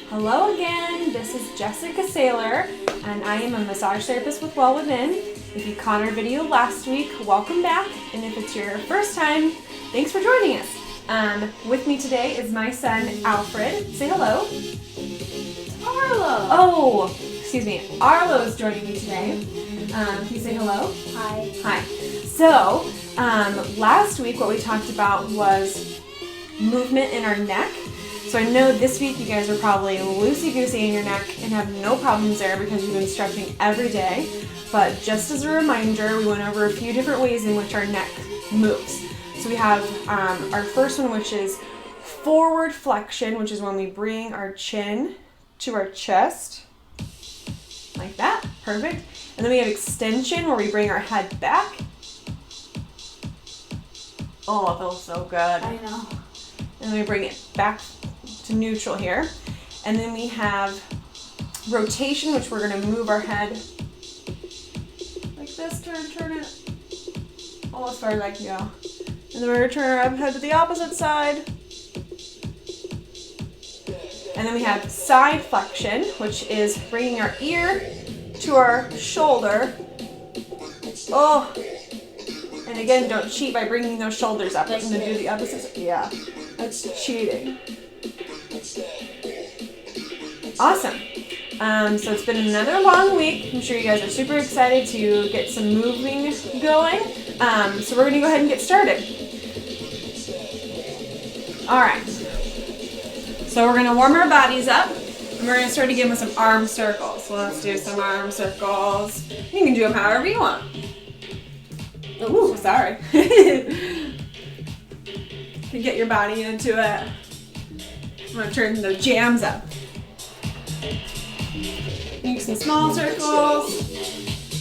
Hello again, this is Jessica Saylor, and I am a massage therapist with Well Within. If you caught our video last week, welcome back, and if it's your first time, thanks for joining us. With me today is my son, Alfred. Say hello. Arlo. Oh, excuse me. Arlo is joining me today. Can you say hello? Hi. Hi. So, last week what we talked about was movement in our neck. So I know this week you guys are probably loosey-goosey in your neck and have no problems there because you've been stretching every day. But just as a reminder, we went over a few different ways in which our neck moves. So we have our first one, which is forward flexion, which is when we bring our chin to our chest, like that. Perfect. And then we have extension, where we bring our head back. Oh, it feels so good. I know. And then we bring it back to neutral here. And then we have rotation, which we're going to move our head like this, turn it all as far as I can go. And then we're going to turn our head to the opposite side. And then we have side flexion, which is bringing our ear to our shoulder. Oh, and again, don't cheat by bringing those shoulders up. I'm going to do the opposite side. Yeah, that's cheating. Awesome. So it's been another long week. I'm sure you guys are super excited to get some moving going. So we're going to go ahead and get started. All right. So we're going to warm our bodies up, and we're going to start again with some arm circles. So let's do some arm circles. You can do them however you want. Ooh, sorry. You can get your body into it. I'm going to turn the jams up. Make some small circles,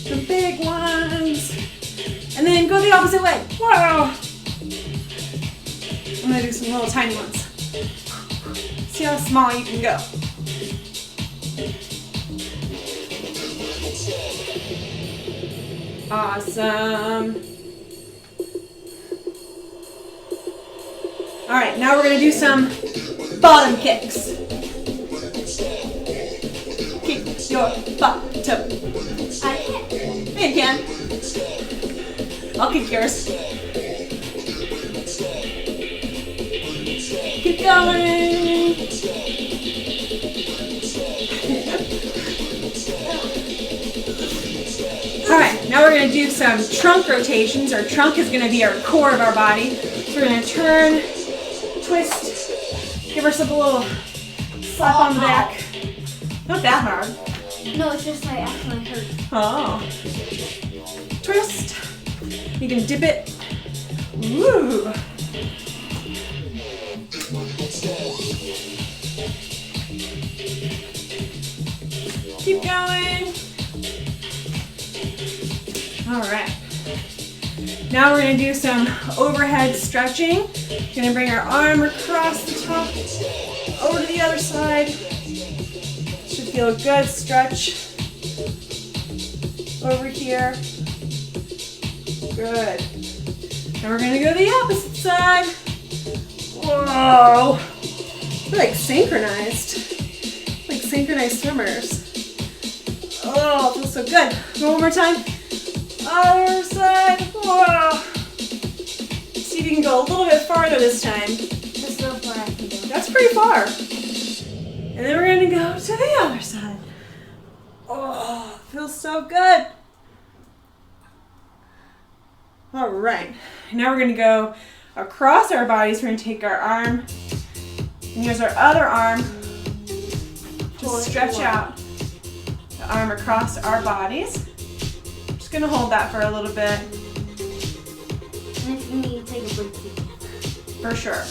some big ones, and then go the opposite way. Whoa! I'm going to do some little tiny ones. See how small you can go. Awesome. All right, now we're going to do some bottom kicks. Kick your bottom. I can't. You can. I'll kick yours. Keep going. All right, now we're going to do some trunk rotations. Our trunk is going to be our core of our body. So we're going to turn, twist, give ourselves a little slap on the back. Not that hard. No, it's just my actually hurt. Oh. Twist. You can dip it. Woo. Keep going. All right. Now we're going to do some overhead stretching. We're going to bring our arm across the top, over to the other side. Should feel a good stretch over here. Good. Now we're going to go to the opposite side. Whoa. We're like synchronized. Like synchronized swimmers. Oh, it feels so good. Go one more time. Other side. Whoa. See if you can go a little bit farther this time. That's so far I can go. That's pretty far. And then we're going to go to the other side. Oh, feels so good. All right. Now we're going to go across our bodies. We're going to take our arm and use our other arm to stretch out the arm across our bodies. Just going to hold that for a little bit. And if you need to take a break, you can. For sure.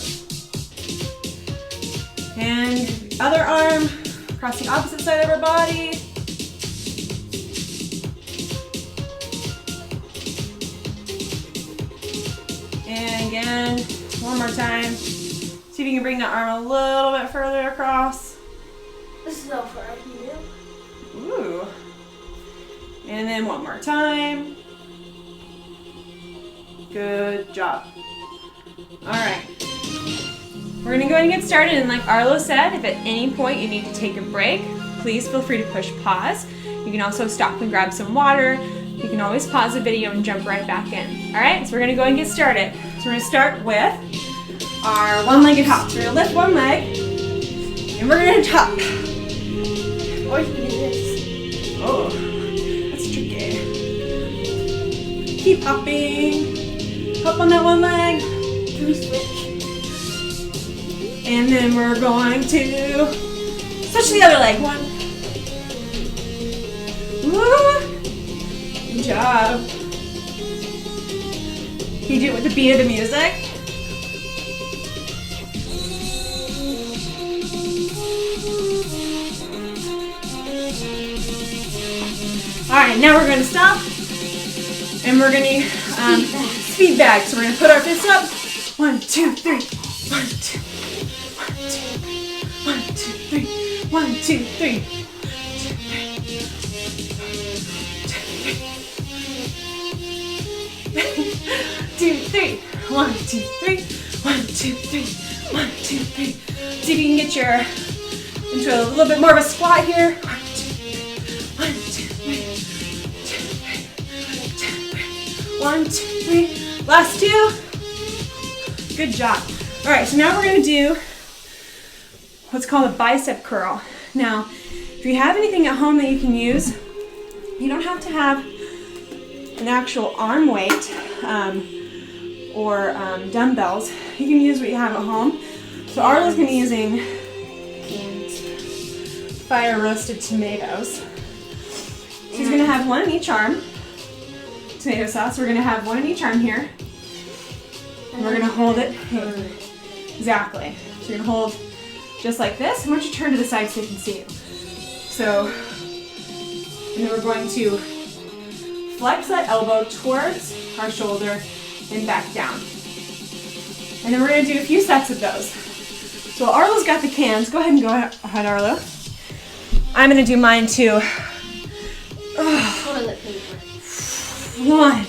And other arm across the opposite side of our body. And again, one more time. See if you can bring that arm a little bit further across. This is how far I can do. Ooh. And then one more time. Good job. All right. We're gonna go ahead and get started, and like Arlo said, if at any point you need to take a break, please feel free to push pause. You can also stop and grab some water. You can always pause the video and jump right back in. All right, so we're gonna go ahead and get started. So we're gonna start with our one-legged hops. We're gonna lift one leg, and we're gonna hop. Or you can do this. Oh, that's tricky. Keep hopping. Hop on that one leg. Can we switch? And then we're going to switch to the other leg. One. Woo. Good job. Can you do it with the beat of the music? Alright, now we're going to stop. And we're going to speed back. So we're going to put our fists up. 1, 2, 3. 1, 2. 1, 2, 3. 1, 2, 3. 2, 3. 1, 2, 3. 1, 2, 3. 1, 2, 3. See if you can get into a little bit more of a squat here. 1, 2, 3. 1, 2, 3. 1, 2, 3. Last two. Good job. All right, so now we're going to do what's called a bicep curl. Now, if you have anything at home that you can use, you don't have to have an actual arm weight or dumbbells. You can use what you have at home. So Arlo's going to be using fire roasted tomatoes. So he's going to have one in each arm. Tomato sauce. We're going to have one in each arm here. And we're going to hold it. Exactly. So you're going to hold just like this. And why don't you turn to the side so they can see you. So, and then we're going to flex that elbow towards our shoulder and back down. And then we're going to do a few sets of those. So Arlo's got the cans. Go ahead and go ahead, Arlo. I'm going to do mine too. Toilet paper. 1, 2,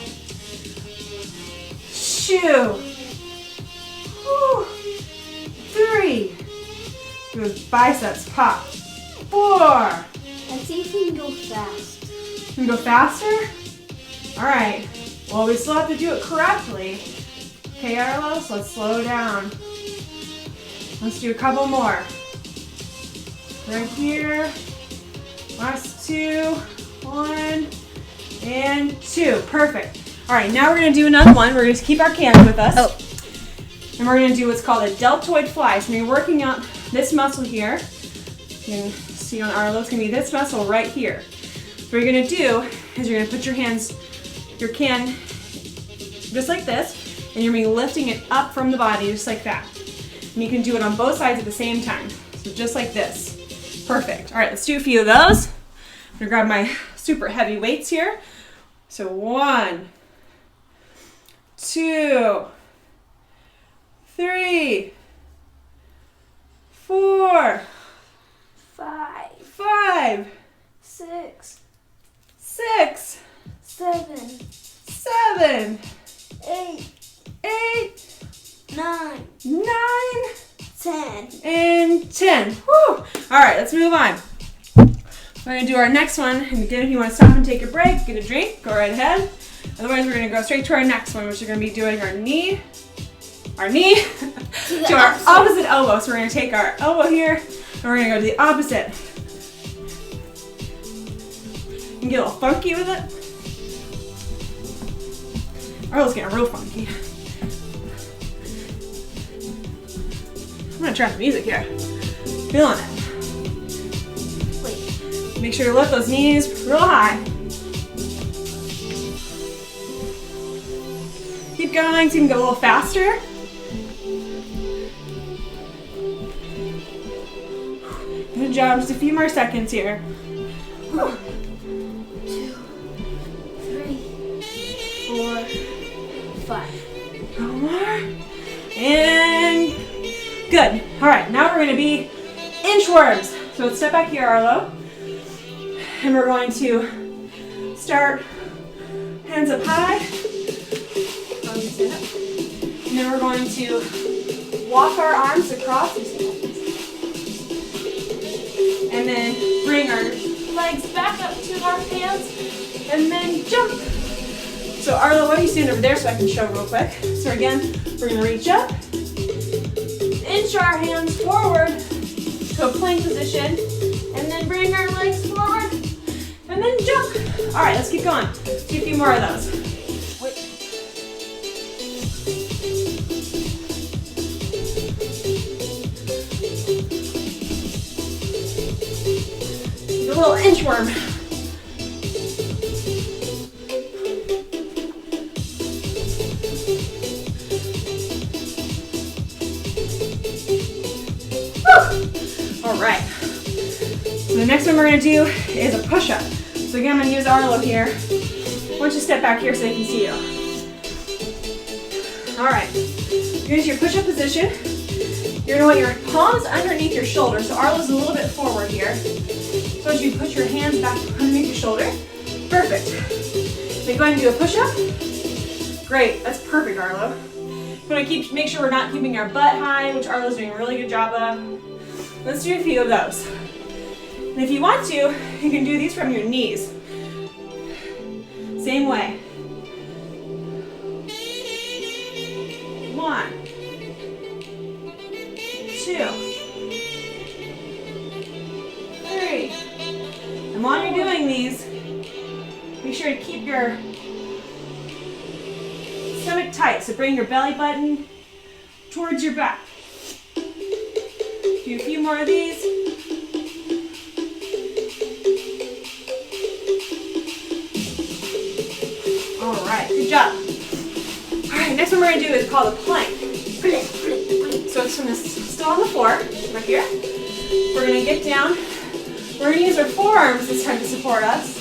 3. Those biceps pop. 4. Let's see if we can go fast. You can go faster? All right. Well, we still have to do it correctly. Okay, Arlo, so let's slow down. Let's do a couple more. Right here. Last 2. 1 and 2. Perfect. All right, now we're going to do another one. We're going to keep our cans with us. Oh. And we're going to do what's called a deltoid fly. So you're working up this muscle here. You can see on Arlo, it's going to be this muscle right here. So what you're going to do is you're going to put your can just like this, and you're going to be lifting it up from the body just like that. And you can do it on both sides at the same time. So just like this. Perfect. All right, let's do a few of those. I'm going to grab my super heavy weights here. So 1, 2, 3, 4, 5, 6, 6, 7, 8, 9, 10. and 10. Whew. All right, let's move on. We're going to do our next one. And again, if you want to stop and take a break, get a drink, go right ahead. Otherwise, we're going to go straight to our next one, which we're going to be doing our knee to our opposite elbow. So we're going to take our elbow here, and we're going to go to the opposite. You can get a little funky with it. Arlo's getting real funky. I'm going to turn up the music here. Feeling it. Wait. Make sure to lift those knees real high. Keep going so you can go a little faster. Good job. Just a few more seconds here. 1, 2, 3, 4, 5. One more. And good. All right, now we're going to be inchworms. So let's step back here, Arlo. And we're going to start hands up high. And then we're going to walk our arms across. And then bring our legs back up to our hands. And then jump. So Arlo, why don't you stand over there so I can show real quick. So again, we're gonna reach up, inch our hands forward to a plank position, and then bring our legs forward, and then jump. All right, let's keep going. Let's do a few more of those. Do a little inchworm. All right. So the next one we're going to do is a push-up. So again, I'm going to use Arlo here. Why don't you step back here so they can see you. All right. Here's your push-up position. You're going to want your palms underneath your shoulders. So Arlo's a little bit forward here. So as you put your hands back underneath your shoulder. Perfect. Then go ahead and do a push-up. Great. That's perfect, Arlo. We're going to make sure we're not keeping our butt high, which Arlo's doing a really good job of. Let's do a few of those. And if you want to, you can do these from your knees. Same way. 1, 2, 3. And while you're doing these, make sure to keep your stomach tight. So bring your belly button towards your back. Do a few more of these. All right, good job. All right, next one we're gonna do is called a plank. So it's gonna still on the floor, right here. We're gonna get down. We're gonna use our forearms this time to support us.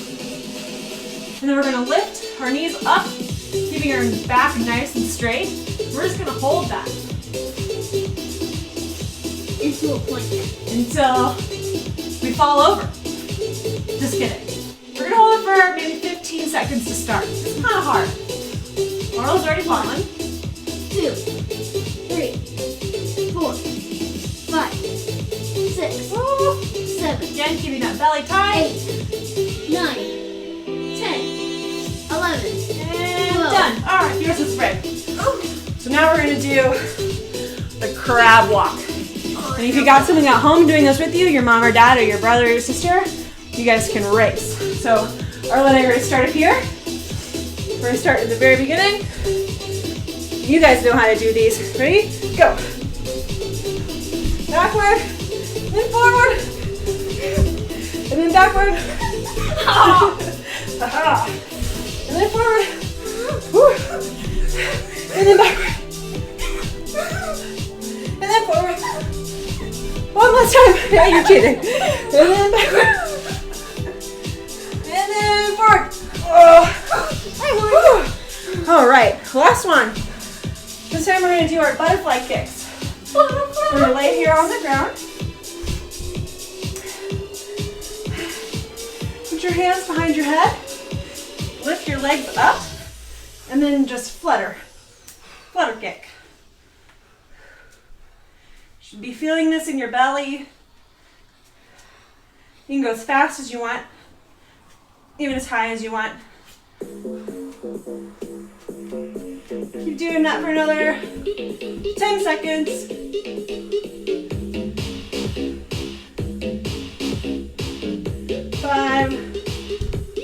And then we're gonna lift our knees up, keeping our back nice and straight. We're just gonna hold that. Into a plank. Until we fall over. Just kidding. We're gonna hold it for maybe 15 seconds to start. It's kind of hard. Arnold's already fallen. 2, 3, 4, 5, 6, 7. Again, keeping that belly tight. 8, 9, 10, 11, And 12. done. All right, here's the spread. So now we're gonna do the crab walk. And if you got something at home doing this with you, your mom or dad or your brother or your sister, you guys can race. So Arlo and I are going to start up here. We're going to start at the very beginning. You guys know how to do these. Ready? Go. Backward, then forward, and then backward. And then forward. And then backward. And then forward. One last time. Yeah, you're cheating. And then backward. And then forward. Oh. All right, last one. This time we're going to do our butterfly kicks. We're going to lay here on the ground. Put your hands behind your head. Lift your legs up. And then just flutter. Flutter kick. Should be feeling this in your belly. You can go as fast as you want, even as high as you want. Keep doing that for another 10 seconds. 5,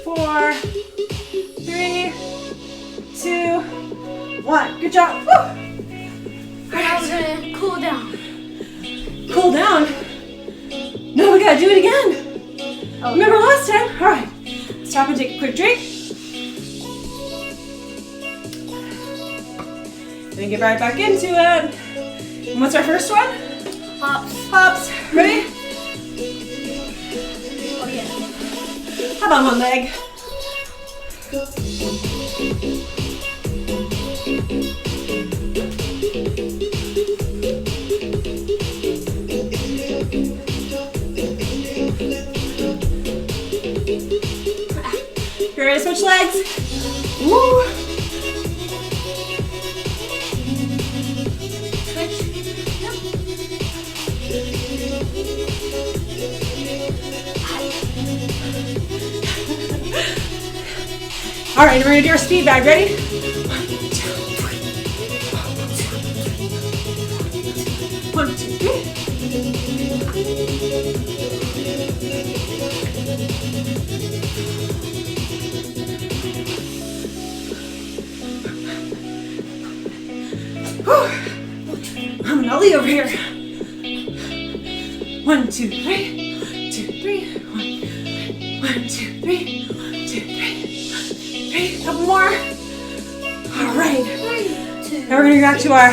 4, 3, 2, 1. Good job. Woo! Now we're gonna cool down. Cool down? No, we gotta do it again. Oh. Remember last time? All right, stop and take a quick drink. Then get right back into it. And what's our first one? Hops. Hops. Ready? Oh yeah. How about one leg? You ready to switch legs? Woo! Switch. No. All right, we're gonna do our speed bag. Ready? 1, 2, 3. I'm an Ollie over here. 1, 2, 3. 2, 3. 1, 2, 3. 1, 2, 3. 3. Couple more. All right. Now we're gonna go back to our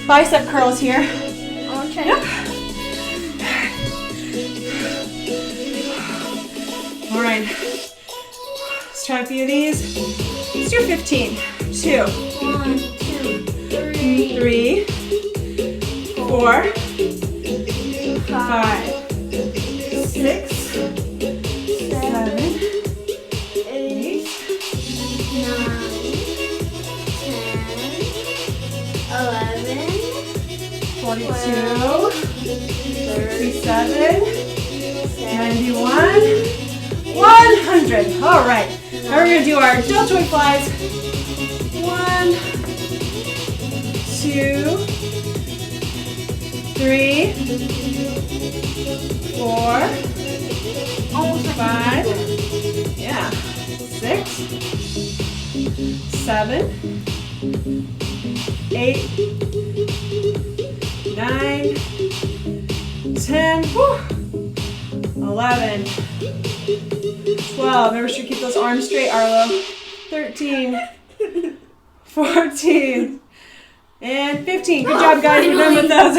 bicep curls here. Okay. Yep. All right. Let's try a few of these. Let's do 15. 2. 1, 2, 3, 3. 4. 5, 6. 7, 8, 9, 10, 11, 42. 67. 91. 100. All right. Now we're going to do our deltoid flies. 1, 2, 3, 4, 5, yeah, 6, 7, 8, 9, 10, 11, 12. Remember to keep those arms straight, Arlo. 13, 14, and 15. Good job, guys. We're done with those.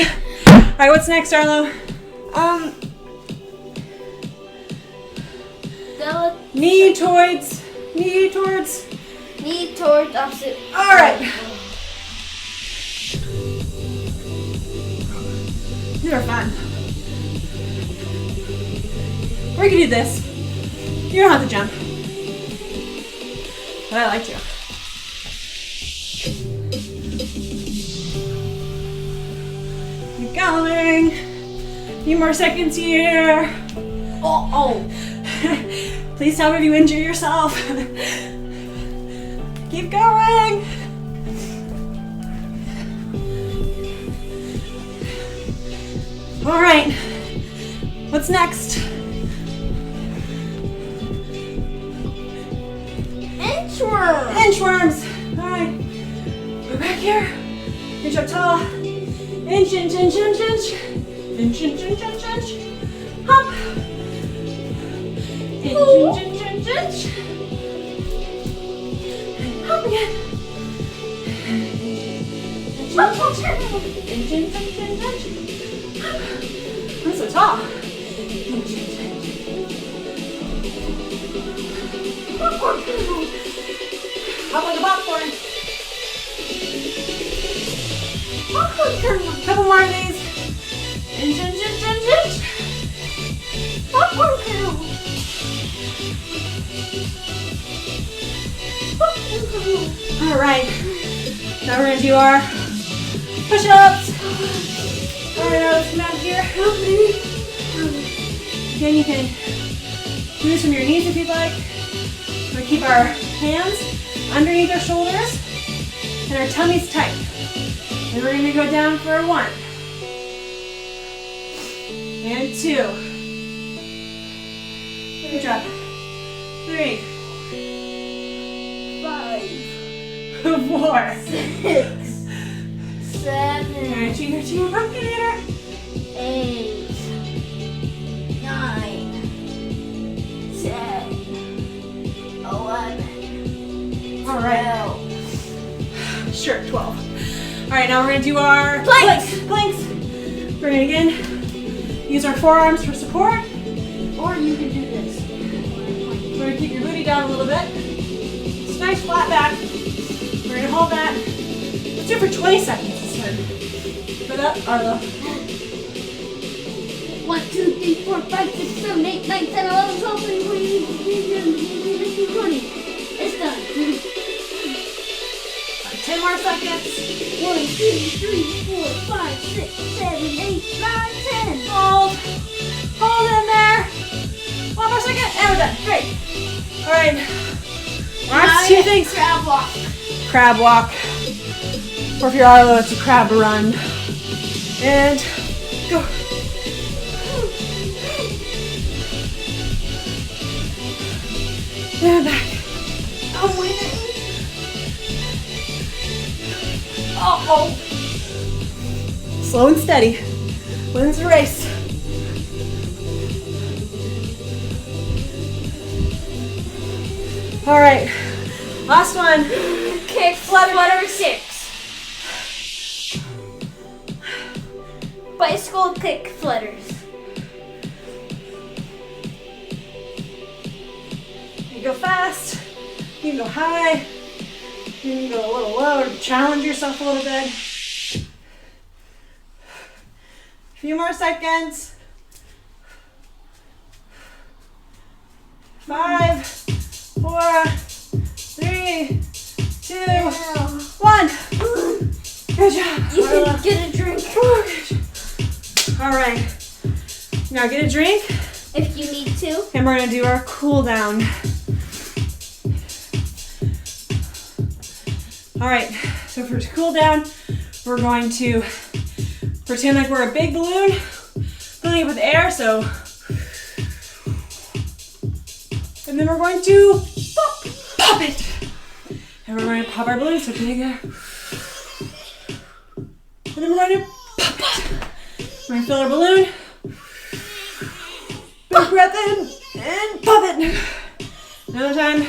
All right, what's next, Arlo? Knee towards. knee towards opposite. All right. These are fun. We can do this. You don't have to jump. But I like to. Keep going. A few more seconds here. Oh. Please tell me if you injure yourself. Keep going. All right. What's next? Inchworm. Inchworms. All right. We're back here. Reach up tall. Inch, inch, inch, inch, inch. Inch, inch, inch, inch, inch. Hop. Inch, inch, inch, inch, inch. Hop again. Inch, inch, inch, inch, inch, inch, inch. Hop. I'm so tall. Inch, inch, inch. Popcorn. Hop like a popcorn. Popcorn. Couple more of these. Inch, inch, inch, inch, inch. Popcorn. All right. Now we're gonna do our push-ups. All right, now let's come out here. Again, you can do this from your knees if you'd like. We're gonna keep our hands underneath our shoulders and our tummies tight. And we're gonna go down for 1 and 2. Good job. 3, 4. 6, 7, All right, cheater, pumpkin eater. 8, 9, 10, 11. All right. 12. Sure, 12. All right, now we're gonna do our planks. We're gonna again use our forearms for support. Or you can do this. We're gonna keep your booty down a little bit. It's nice flat back. We're gonna hold that. Let's do it for 20 seconds this time. Put up, Arlo. 1, 2, 3, 4, 5, 6, 7, 8, 9, 10, 11, 12, 13, 14, 15, 20. It's done. 10 more seconds. 1, 2, 3, 4, 5, 6, 7, 8, 9, 10. Hold. Hold in there. 1 more second, and we're done. Great. All right. Last It's two things. Crab walk. Crab walk. Or if you're Arlo, it's a crab run. And go. And back. I'm winning. Uh-oh. Slow and steady. Wins the race. All right. Last one. Kick flutter 6. Bicycle kick flutters. You go fast. You can go high. You can go a little low to challenge yourself a little bit. A few more seconds. 5, 4, 3, 2, 1. Good job. You can get a drink All right. Now get a drink, if you need to. and we're gonna do our cool down. All right. So for cool down, we're going to pretend like we're a big balloon, filling it with air. So, and then we're going to pop it, and we're going to pop our balloon. So big air, and then we're going to pop it. We're going to fill our balloon. Big breath in and pop it. Another time.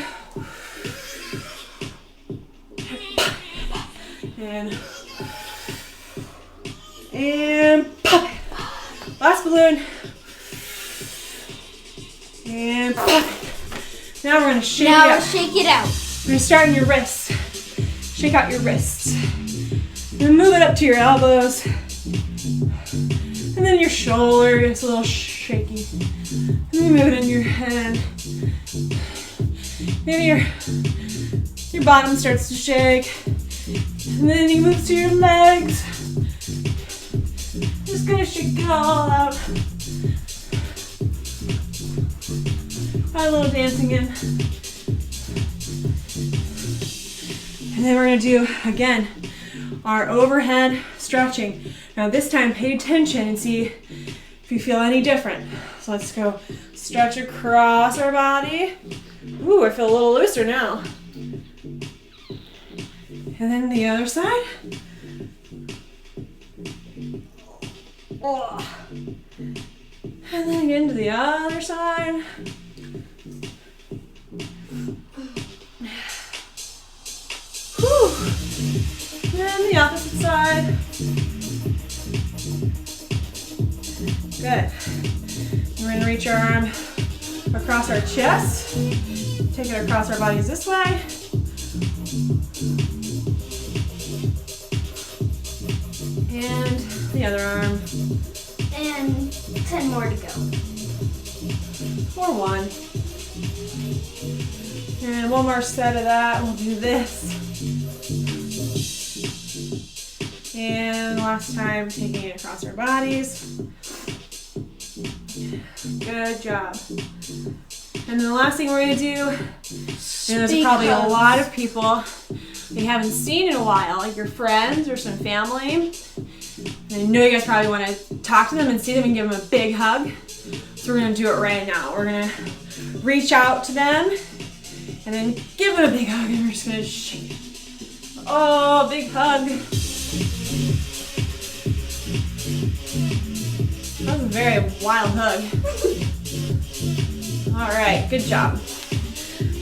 And pop it. Last balloon. And pop it. Now we're going to shake it out. Now shake it out. We're going to start in your wrists. Shake out your wrists. And move it up to your elbows. And then your shoulder gets a little shaky. And then move it in your head. Maybe your bottom starts to shake. And then you move to your legs. Just gonna shake it all out. Got a little dancing in. And then we're gonna do, again, our overhead stretching. Now this time, pay attention and see if you feel any different. So let's go stretch across our body. Ooh, I feel a little looser now. And then the other side. Oh. And then again to the other side. Whew. And the opposite side. Good. We're going to reach our arm across our chest. Take it across our bodies this way. And the other arm. And 10 more to go. Or one. And one more set of that. We'll do this. And last time, taking it across our bodies. Good job. And then the last thing we're going to do, and there's probably a lot of people you haven't seen in a while, like your friends or some family. And I know you guys probably want to talk to them and see them and give them a big hug. So we're going to do it right now. We're going to reach out to them and then give it a big hug, and we're just going to shake it. Oh, big hug. That was a very wild hug. All right, good job.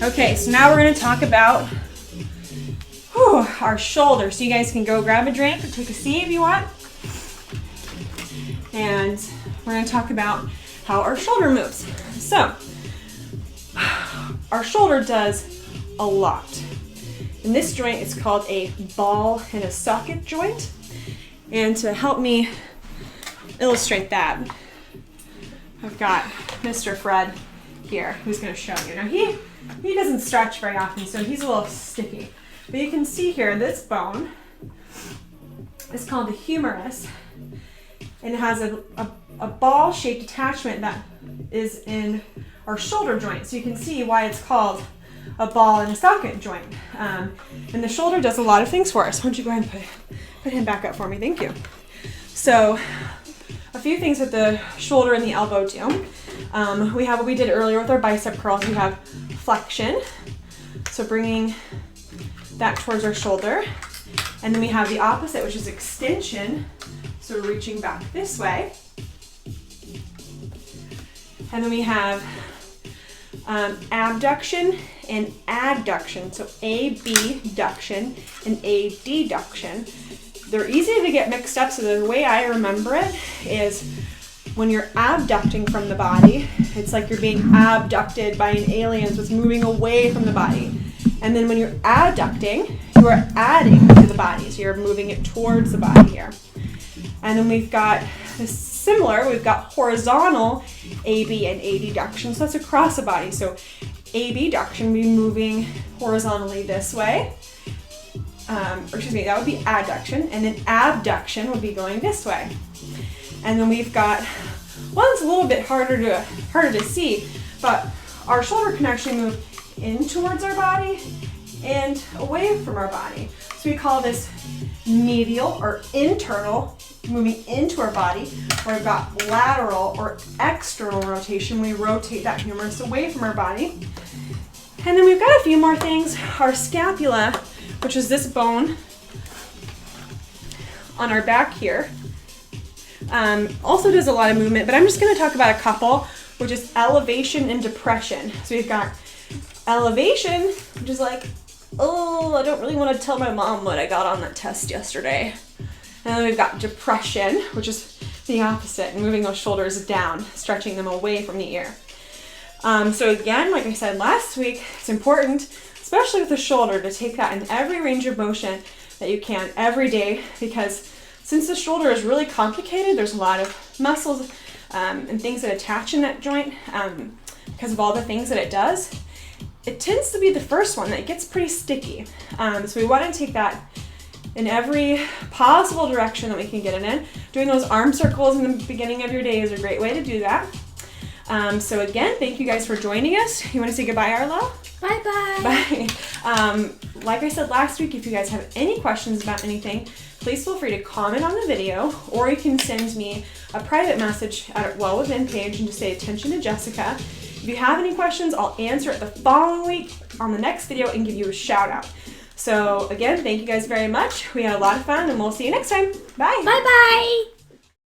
Okay, so now we're going to talk about our shoulders. So you guys can go grab a drink or take a seat if you want. And we're going to talk about how our shoulder moves. So, our shoulder does a lot. And this joint is called a ball and a socket joint. And to help me illustrate that, I've got Mr. Fred here who's going to show you. Now he doesn't stretch very often, so he's a little sticky. But you can see here, this bone is called the humerus, and it has a ball-shaped attachment that is in our shoulder joint. So you can see why it's called a ball and a socket joint. And the shoulder does a lot of things for us. Why don't you go ahead and put him back up for me? Thank you. So a few things that the shoulder and the elbow do. We have what we did earlier with our bicep curls. We have flexion, so bringing that towards our shoulder. And then we have the opposite, which is extension, so reaching back this way. And then we have abduction and adduction, so abduction and adduction. They're easy to get mixed up, so the way I remember it is when you're abducting from the body, it's like you're being abducted by an alien, so it's moving away from the body. And then when you're adducting, you are adding to the body, so you're moving it towards the body here. And then we've got this similar, we've got horizontal AB and adduction, so that's across the body. So abduction would be moving horizontally this way. That would be adduction, and then abduction would be going this way. And then we've got one that's a little bit harder to see, but our shoulder can actually move in towards our body and away from our body. So we call this medial or internal, moving into our body. Or we've got lateral or external rotation. We rotate that humerus away from our body. And then we've got a few more things. Our scapula, which is this bone on our back here, also does a lot of movement, but I'm just going to talk about a couple, which is elevation and depression. So we've got elevation, which is like, oh, I don't really want to tell my mom what I got on that test yesterday. And then we've got depression, which is the opposite, and moving those shoulders down, stretching them away from the ear. So again, like I said last week, it's important, especially with the shoulder, to take that in every range of motion that you can every day, because since the shoulder is really complicated, there's a lot of muscles and things that attach in that joint because of all the things that it does. It tends to be the first one that gets pretty sticky. So we want to take that in every possible direction that we can get it in. Doing those arm circles in the beginning of your day is a great way to do that. So again, thank you guys for joining us. You want to say goodbye, Arlo? Bye-bye. Bye. Like I said last week, if you guys have any questions about anything, please feel free to comment on the video, or you can send me a private message at our Well Within page and just say attention to Jessica. If you have any questions, I'll answer it the following week on the next video and give you a shout out. So again, thank you guys very much. We had a lot of fun, and we'll see you next time. Bye. Bye-bye.